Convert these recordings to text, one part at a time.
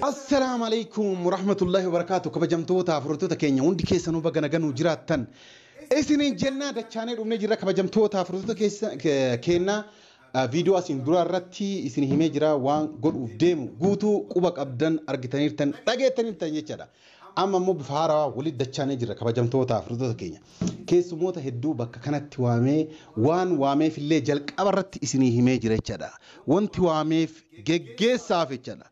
السلام عليكم ورحمة الله وبركاته. كبجمتوتا فرتوتا كينيا وندي كيسانو بغنا غنو جراتن اسنين جنة دا channel umne jira kabajamtoota furtuta keena video asin dura ratti isin hime jira waan godhuuf deemu guutu quba qabdan argitanirtan dhageetanirtan jechada amma mo bifaara walid dachaane jira kabajamtoota furtuta keenya keessumoota hedduu bakka kanatti waamee fillee jalqaba ratti isin hime jira jechada wanti waameef geggeessaaf jechada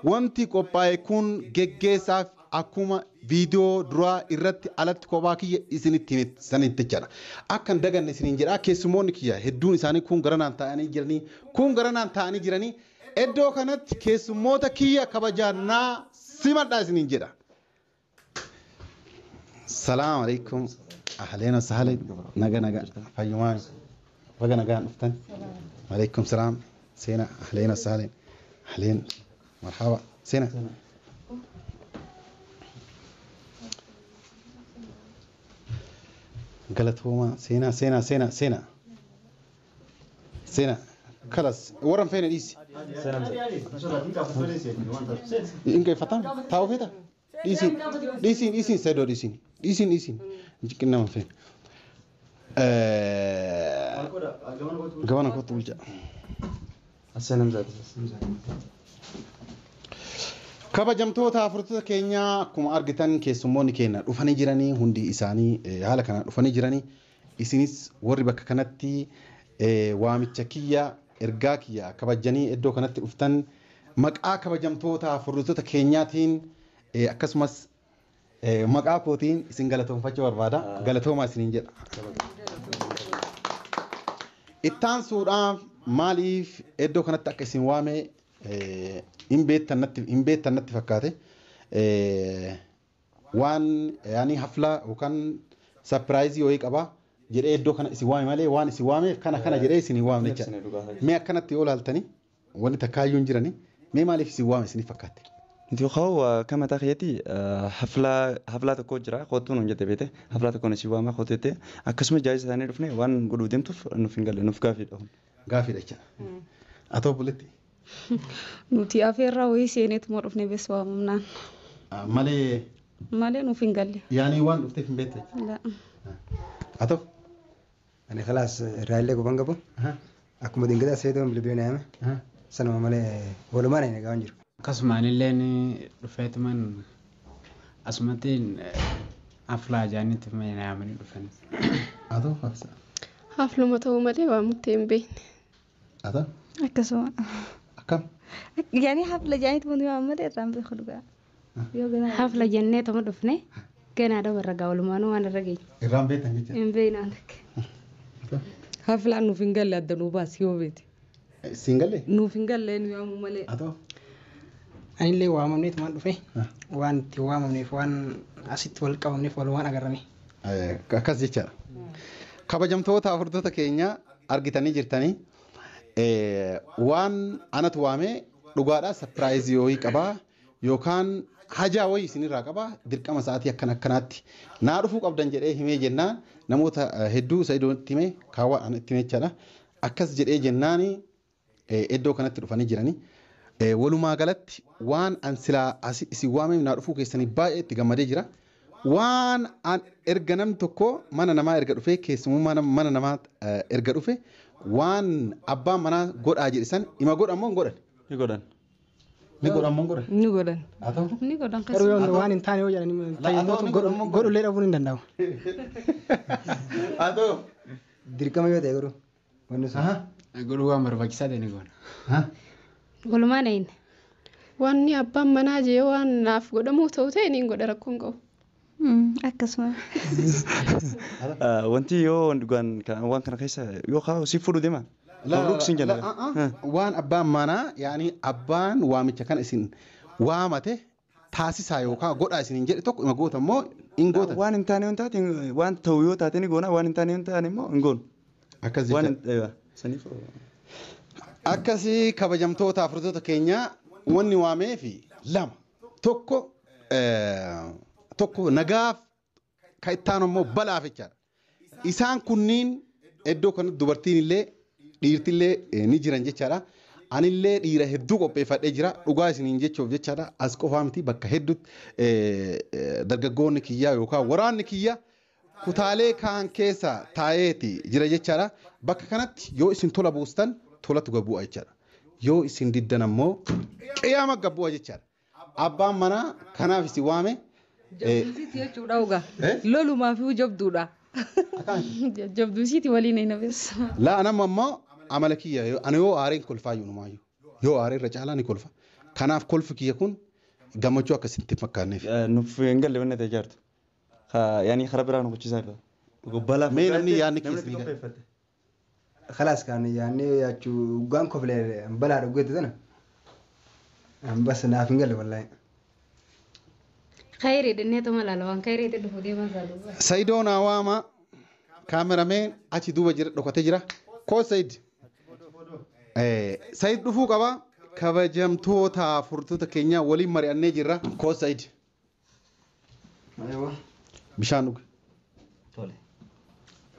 wanti qophaa'e kun geggeessaaf akkuma video dura irratti alatti kophaa kiyya isinitti sanitti jira akkan daganne isinin jedha keessumoonni kiyya hedduun isaanii kun garanaan ta'anii jiranii eddoo kanatti keessumoota kiyya kabajaannaa simadha isinin jedha. Salaam alaikum ahlan wa sahlan naga fayyumaan waga nagaan dhuftan alaikum salaam seena ahlan wa sahlan ahlan marhaba seena قالتهما سينا خلاص ورم فين ديسي إنك فتام تاو فيتا ديسين سيدو ديسين جكنا من فين قوانا كنت بلجأ السلام زاد kabajamtoota furtuta keenya akkuma argitan keessummoonni keenya dhufanii jiranii hundi isaanii haala kana dhufanii jiranii isinis warri bakka kanatti waamicha kiyya ergaa kiyya kabajanii iddoo kanatti dhuftan maqaa kabajamtoota furtuta keenyaatiin akkasumas maqaa kootiin isin galatoomfachuu barbaada galatoomaa isiniin jedha. Ittaan suudhaaf maaliif iddoo kanatti akka isin waame in beettannatti fakkaate waan yaani hafla yookaan surprise yoo qaba jedhee iddoo kana isin waame malee waan isin waameef kana jedhee isin waamne jecha mee akkanatti yoo laaltanii wanti takkaayyuun jiranii mee maaliif isin waame isin fakkaate. انتو خو كما تخيتي حفلة كوجرا خوتون ونجت بيته حفلة كون شيوا ما خوتته اكسم جايز ثاني رفني وان غدو ديمتو نفنقل نفقافي دون غافي دچا اتو بلتي نوتي افيرا ويسينت مرفني بس وامنا مالي نفنقل يعني وان دفتي في بيتك لا اتو انا خلاص رايله كوبانغبو اكو مدين كده سيدهم بلبينا سنه مالي ولا ما انا غانجر كسماني لاني رفعت من اسمتين افلا جانت ما يعمل دفن اتو حفله متو مالي وامتين بين اتو اكسو كم يعني حفلة جايت من يوم ما درام بخلوقها حفلة جنة ما دفنه كان هذا برجع ولا ما نو أنا رجع الرام بيتك نجى إن بين عندك حفلة إنه فينجال لده نوباس يو بيت سينجال إنه فينجال لين يوم مالي أتو أنا اللي وامني تمان دفعي وان توامني فوان أسيت والكامني فوان أجرمي كاس جيشة kabajamtoota furtuta keenya argitanii jirtanii waan ana tuwaame dhugaadha surprise yoo qaba yookaan hajaa wayii isinirraa qaba dirqama sa'aatii akkanaatti naa dhufuu qabdan jedhee himee jennaan namoota hedduu Sa'iidootti himee kaawwaadhaan itti jechaadha akkas jedhee jennaan iddoo kanatti dhufanii jiranii walumaa galatti waan an silaa isin waamee naa dhufuu keessanii baay'ee itti gammadee jira waan an erga namni tokko mana namaa erga dhufee keessummaa mana namaa erga dhufe waan abbaan manaa godhaa jedhisan ima godhamoo hin godhan Ni godhan. ni godhamoo hin godhan Ni godhan. haa ta'u Ni godhan Garuu keessa. yoo waan hin taane yoo jedhanii godhullee dhabuun hin danda'amu. haa ta'u Dirqama yoo ta'e garuu wanni sun. Godhuu waan barbaachisaa ta'e ni goona. Walumaan eenyu. Wanni abbaan manaa jee waan naaf godhamuu ta'u ta'e ni godha rakkoon qabu. Akkasuma. Wanti yoo waan kana keessa yoo kaa'u si fuudhu deema. Mabruuk sin jala. waan abbaan manaa yaani abbaan waamicha kana isin waamate taasisaa yookaan godhaa isin hin jedhe tokko ima goota immoo hin goota. Waan hin taane yoo taate waan ta'u yoo taate ni goona waan hin taane yoo taane immoo hin goonu. Akkas Waan jecha. saniif Akkasii kabajamtoota afurtoota keenyaa wanni waamee fi lama tokko nagaaf kan ittaan immoo balaaf jechaadha. Isaan kunniin iddoo kanatti dubartiin illee dhiirti illee ni jiran jechaadha. Anillee dhiira hedduu qopheeffadhee jira dhugaa isiniin jechuuf jechaadha as qofaa miti bakka hedduutti dargaggoonni kiyyaa yookaan waraanni kiyyaa kutaalee kaan keessa taa'eeti jira jechaadha. Bakka kanatti yoo isin tola buustan tolatu gabbu'a jechaadha. Yoo isin diddan ammoo qiyyaama gabbu'a jechaadha. Abbaan manaa kanaaf isin waame. Jabduusiiti jechuudha ugaa. Lolumaaf jabduudha. Jabduusiiti waliin hin nafeessa. Laa anam ammoo amala kiyya ana yoo aareen kolfaa yuunumaayyuu yoo aaree irra caalaa ni kolfa. Kanaaf kolfi kiyya kun gammachuu akkasitti fakkaanneef. nuuf hin galle wanni ta'e jaartu. Yaani karaa biraa nu gochisaa jira. Gobbalaaf. Mee namni yaadni keessa ni gala. خلاص كان يعني ياچو غان كوفلر بلا دغت تنا بس نافنقل والله Khayri dannee tuma laalawaan khayri itti dhufu deemaa isaa. Sa'idoon Hawaama kaamerameen achi duuba jira dhokatee jira. Koo Sayid. Sayid dhufuu qaba. Kabajamtoota furtuuta keenyaa waliin mari'annee jirra. Koo Sayid. Bishaan dhuge.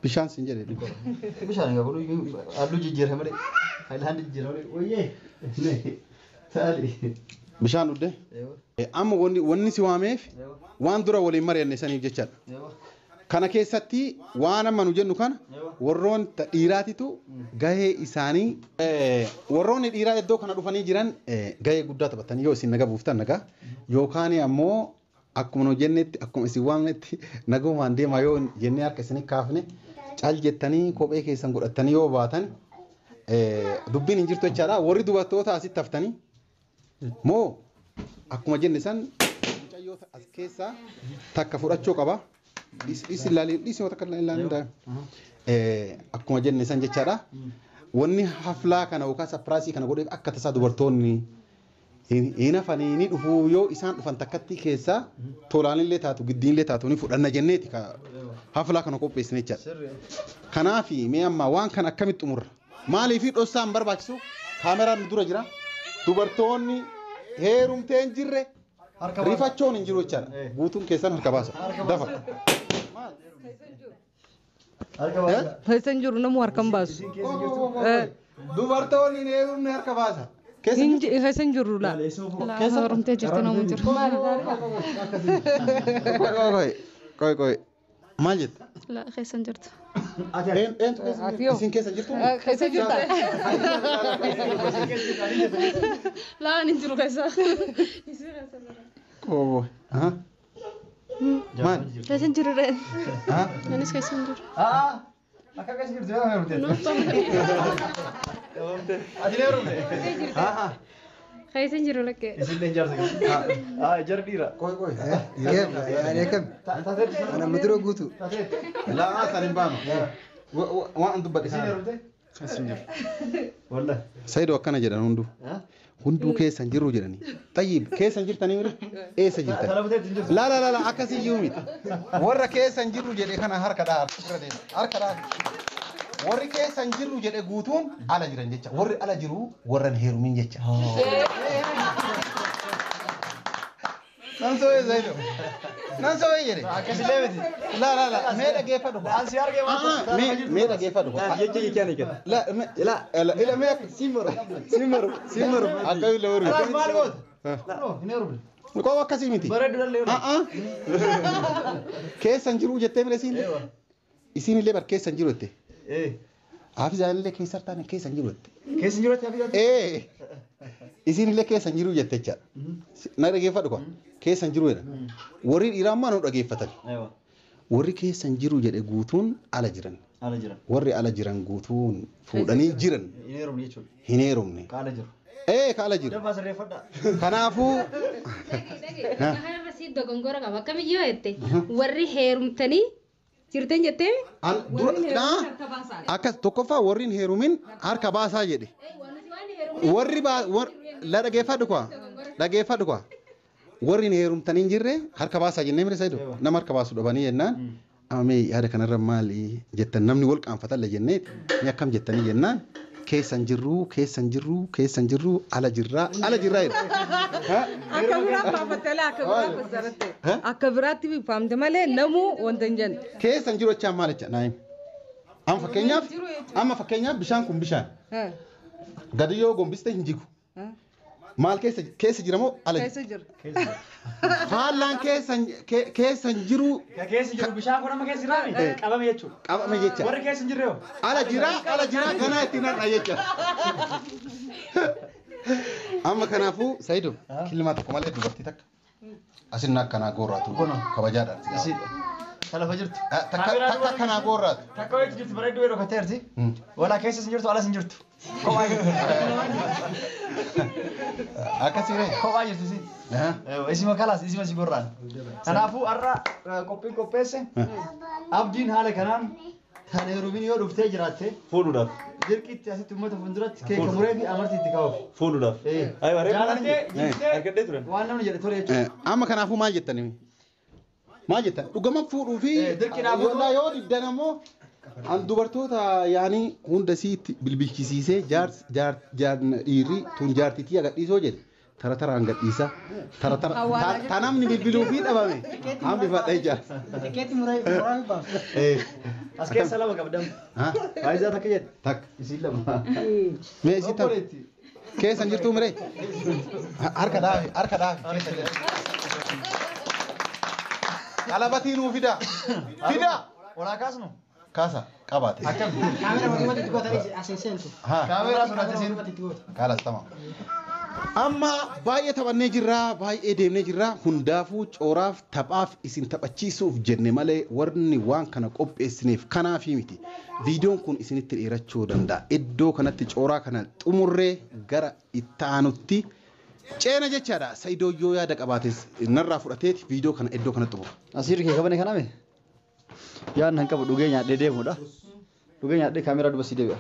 Bishaan sin jedhe. Bishaan egaa godhu halluu jijjiirame malee haayilaandii jijjiirame malee wayyee taali. Bishaan dhugde. Amma wanni si waameef waan dura waliin mari'anne saniif jechaadha. Kana keessatti waan amma nu jennu kana warroon dhiiraatitu gahee isaanii warroonni dhiiraa iddoo kana dhufanii jiran gahee guddaa taphatan yoo isin naga buuftan nagaa yookaan ammoo akkuma nu jennetti akkuma isin waamnetti nagumaan deemaa yoo jennee harka isin kaafne caal jettanii kophee keessan godhattanii yoo baatan dubbiin hin jirtu jechaadha warri dubartoota asitti haftanii moo akkuma jenne san mucayyoota as keessaa takka fudhachuu qaba. Dhisi yoo takka ilaalin akkuma jenne san jechaadha. Wanni haflaa kana yookaan sapiraasii kana godhee akka tasaa dubartoonni hin hafanii ni dhufu yoo isaan dhufan takkatti keessaa tolaanillee taatu giddiinillee taatu ni fudhanna jenneeti haflaa kana qopheessine jechaadha. Kanaaf mee amma waan kana akkamitti xumurra maaliif dhossaan barbaachisu kaameraan dura jira dubartoonni heerumtee hin jirre rifachoon hin jiru jechaadha guutuun keessan harka baasa dafa. Keessa jiru namu harkaan baasu. Dubartoonni heerumne harka baasa. Keessa jiru laa. Keessa horumtee jirtu namu jiru. Qoy maal jetta? Keessa jirtu. Isin keessa jirtu? Keessa jirta. Laan hin jiru keessa. Maal? Keessa jiru reen. Anis keessa hin jiru. Akka keessa jirtu yoo heerumte. Ati heerumte. Keessa hin jiru lakkee. Isin jaarsa. Jar dhiira. Qoy. Kam? Ana mudura guutu. Laa sanin baanu. Waan dubbadhe Isin heerumte. keessa hin jiru. Wallahi. Sayyidoo akkana jedhan hunduu keessa hin jiru jedhanii. Xayyib keessa hin jirtanii mire eessa jirtani? Laa akkasii iyyuu miti. Warra keessa hin jiru jedhe kana harka dhaa harka dhaa. Warri keessa hin jiru jedhe guutuun ala jiran jecha. Warri ala jiru warran heerumin jecha. Nansoo Zaido. Nansoo yere. Akkasilee miti. La meedha geeffa dhufa. Ansi argee waan Meedha geeffa dhufa. Jecha hiikaan hiikan. Ila mee simmaru. Akka ila horu. maal goota? Hin heerumne. Koo akkasii miti. Bareedu dhallee. Keessan jiru jettee mire siin. Isin illee bar keessan jiru jette. Haafizaan illee keessan taane keessan jiru jette. Keessan jiru jette. Isin illee keessan jiru jette jecha. Na dhageeffadhu kwa. Keessan jiru jedha. Warri dhiiraa ammaa nu dhageeffatan. Warri keessan jiru jedhe guutuun ala jiran. Warri ala jiran guutuun fuudhanii jiran. Hin heerumne jechuudha. Hin heerumne. Kaala jiru. Kaala jiru. Dabbaa sirreeffadha. Kanaafuu. Kanarra si dogongora qaba. Akkamiyyoo jette warri heerumtanii jirtan jettee akkas tokkoffaa warri hin heerumin harka baasaa jedhe. Warri la dhageeffadhu kwa. Warri hin heerumtanii hin jirre harka baasaa jennee mire Saido. Nama harka baasu dhabanii jennaan. Amee yaada kanarra maali jettan namni wal qaanfatan la jennee ni akkam jettanii jennaan. Keessan jirru ala jirraa jedha. Akka biraa faafatela akka biraa fassaratte. Akka biraatti bifaamte malee namuu wanta hin jenne. Keessan jiru jechaan maal jecha naayim. Amma fakkeenyaaf bishaan kun bishaan. Gadi yoo gombiste hin jigu. Maal keessa jira moo ala jira? Keessa jira. Faallaan keessan jiru. Keessa jiru bishaan kun amma keessa jiraani qabame jechuudha. Qabame jecha. Warri keessa hin jirre hoo? Ala jira ganaa itti nadha jecha. Amma kanaafuu Saido kilmaa tokko malee dubartii takka. Asin akkanaa goorraatu kabajaadhaan. Talafa jirtu. Takka kanaa goorraatu. Takka wayiti jirtu bareedduu yeroo kateerti. Walaa keessa hin jirtu alas hin jirtu. Akkasii ree. Kophaa jirtu si. Isima kalaas isima si gorraan. Kanaafuu har'a qophiin qopheesse. Abdiin haala kanaan kan heerumin yoo dhuftee jiraatte. Fuudhuudhaaf. Dirqitti asitti uummata fuulduratti keeka muree fi amartii itti kaa'uuf. Fuudhuudhaaf. Jaalatee waan namni jedhe tole jechuudha. Amma kanaafuu maal jettanii? Maal jettan? Dhugama fuudhuu fi yoo diddan ammoo an dubartoota yaanii hunda siitti bilbilchisiisee dhiirri tun jaartitii agadhiisoo jedhe tara taraan gadhiisa. Ta namni bilbiluu fi dhabame hambifadha ija. Tikeetti muraa baaf. As keessa lama qabdam. Faayidaa takka jedhe. Takka. Isin lama. Mee isin takka. Keessan jirtuu miree? Harka dhaafi. Qalabatii nuu fida. Walaa kaasnu. Kaasa qabaate. Akkam. Kaamera walumatti itti gootanii asiin seentu. Kaameraa sodaatee seentu. Kaalas tama. Amma baay'ee taphannee jirra, baay'ee deemnee jirra. Hundaafuu cooraaf taphaaf isin taphachiisuuf jenne malee warni waan kana qopheessineef kanaafi miti. Viidiyoon kun isinitti dheerachuu danda'a. Iddoo kanatti cooraa kana xumurree gara itti aanutti ceena jechaadha. Saidoo yoo yaada qabaates narraa fudhateeti viidiyoo kana iddoo kanatti xumura. Asiirri kee qabane kaname. Yaan han qabu dhugee nyaadhee deemudha. Dhugee nyaadhee kaameraa duba si deebi'a.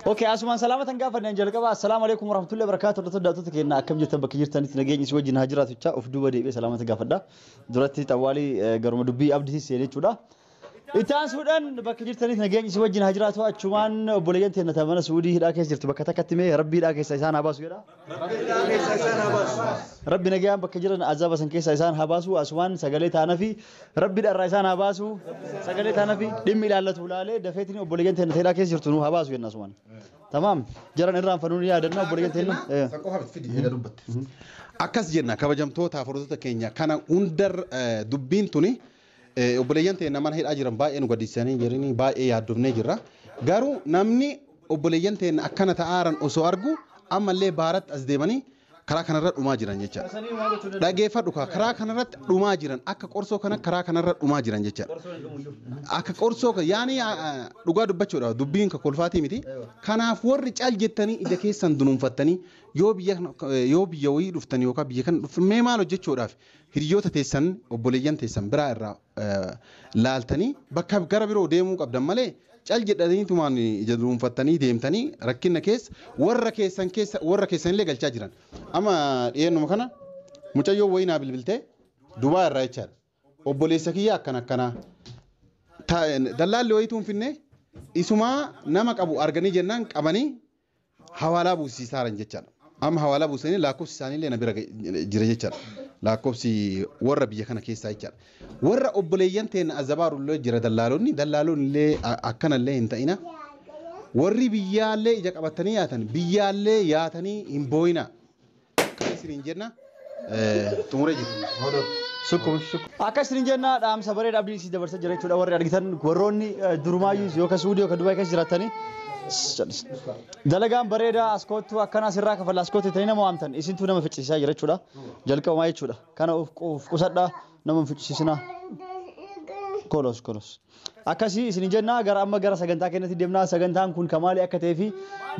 Okay, asumaan salaamatan gaafanneen jalqaba. Assalaamu alaykum warahmatullahi wabarakatuh. Dhaggeeffattoota keenya akkam jirtan bakka jirtanitti nageenyi si wajjin haa jiraatu jecha of duuba deebi'ee salaamata gaafadha. Duratti xawwaalii garuma dubbii abdiitis seenee jechuudha. Itaan suudhaan bakka jirtanitti nageenyi si wajjin haa jiraatu achumaan obboleeyyan teenya tamana suudii hidhaa keessa jirtu bakka takkatti mee rabbii hidhaa keessa isaan haa baasu jedha. Rabbi nagayaan bakka jiran azaba san keessa isaan haa baasu asumaan sagalee taanaa fi rabbi dharraa isaan haa baasu sagalee taanaa fi dhimmi ilaallatu ilaalee dafeetiin obboleeyyan teenya hidhaa keessa jirtu nu haa baasu jenna asumaan. Tamaam jaran irraan fanuun yaadanna obboleeyyan teenya. Akkas jenna kabajamtoota hordoftoota keenya kana hundar dubbiin tuni obboleeyyan teenya mana hidhaa jiran baay'ee nu gaddisiisanii jiranii baay'ee yaaddofnee jirra. Garuu namni obboleeyyan teenya akkana ta'aaran osoo argu ammallee baaratti as deemanii karaa kanarra dhumaa jiran jecha. Dhageeffadhu karaa kanarratti dhumaa jiran akka qorsoo kana karaa kanarra dhumaa jiran jecha. Akka qorsoo yaani dhugaa dubbachuudha dubbiin ka kolfaatii miti. Kanaaf warri caal jettanii ija keessan dunuunfattanii yoo biyya wayii dhuftanii yookaan biyya kana dhufmee maal hojjechuudhaaf hiriyoota teessan obboleeyyan teessan biraa irraa laaltanii bakka gara biroo deemuu qabdan malee cal jedhanii tumaan ija dunuunfattanii deemtanii rakkina keessa warra keessan illee galchaa jiran. Amma dhiyeennuma kana mucayyoo wayinaa bilbiltee Dubaa irraa jechaadha. Obboleessa kiyya akkana dallaalli wayituun finne isumaa nama qabu arganii jennaan qabanii hawaalaa buusiisaaran jechaadha. amma hawaalaa buusanii lakkoofsi isaanii illee na bira jira jechaadha. Lakkoofsi warra biyya kana keessaa jechaadha. Warra obboleeyyan ta'een azabaarullee jira dallaalonni illee akkanallee hin ta'ina. Warri biyyaallee ija qabatanii yaatan biyyaallee yaatanii hin booyina. Kan isiniin jenna xumuree jiru. Akka isiniin jenna dhaamsa bareeda abdii isii dabarsa jira jechuudha warri argitan warroonni durumaayyuu yookaan suudii yookaan dubaay keessa jiraatanii dalagaan bareeda askootu akkana asirraa kafala askootu ta'anii nama waamtan isintu nama ficcisiisaa jira jechuudha jalqabamaa jechuudha kana of qusadhaa nama ficcisiisina kolos akkasii isiniin jenna gara amma gara sagantaa keenyatti deemnaa sagantaan kun kamaali akka ta'ee fi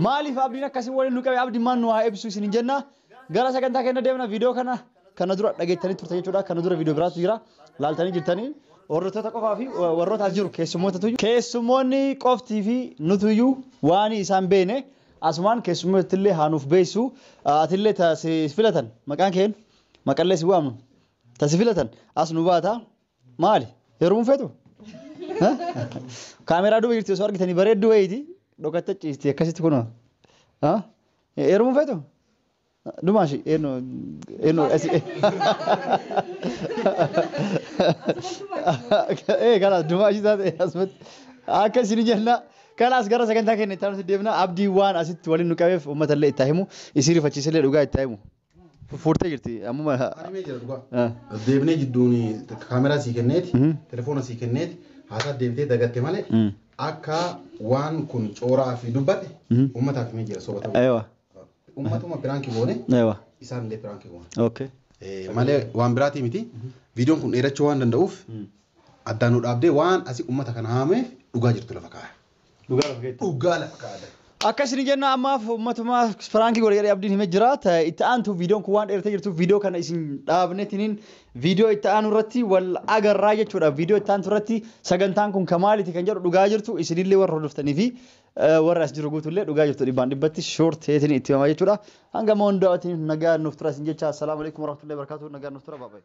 maaliif abdiin akkasii waliin nu qabe abdiin maan nu haa ibsu isiniin jenna gara sagantaa keenya deemna viidiyoo kana dura dhageettanii turte jechuudha kana dura viidiyoo biraatu jira laaltanii jirtanii warroota qofaa fi warroota jiru keessummoonni qoftii fi nutuyyuu waan isaan beene asumaan keessummooti illee haanuuf beessu atillee taasi filatan maqaan keen maqallee si waamnu taasi filatan as nu baata maali heerumuun feetu kaameraa duuba jirti osoo argitanii bareedduu wayiiti dhokatta ciisti akkasitti kunoo heerumuun feetu Dumashi eno kana dumashi taate asmat akka isin jenna kanas gara sagantaa keenya itti aanutti deemna abdii waan asitti waliin nu qabeef uummata illee itti himu isii rifachiisillee dhugaa itti himu fuurtee jirti ammuma deebnee jidduun kaameraa sii kenneeti telefoona sii kenneeti haasaa deemtee dagatte malee akka waan kun cooraa fi dubbate uummataaf himee jira soba ta'u. Ummatuma piraanki boone isaan illee piraanki boone. Okay. Malee waan biraati miti viidiyoon kun dheerachuu waan danda'uuf addaan nu dhaabdee waan asii ummata kana haameef dhugaa jirtu lafa kaa'e. Dhugaa lafa kaa'e. Akka isin jenna ammaaf ummatuma piraanki godhe jedhee abdiin himee jira itti aantu viidiyoon kun waan dheeratee jirtuuf viidiyoo kana isin dhaabneetiniin viidiyoo itti aanu irratti wal agarraa jechuudha viidiyoo itti aantu irratti sagantaan kun kamaaliiti kan jedhu dhugaa jirtu isinillee warra hordoftanii fi warra as jiru guutullee dhugaa jirtu dhibbaan dhibbatti shoort heetiin itti himamaa jechuudha hanga ma hundaa'atiin nagaa nuuf tura isin jecha assalaamu alaikum warahmatullahi wabarakatuh nagaa nuuf tura baabaye.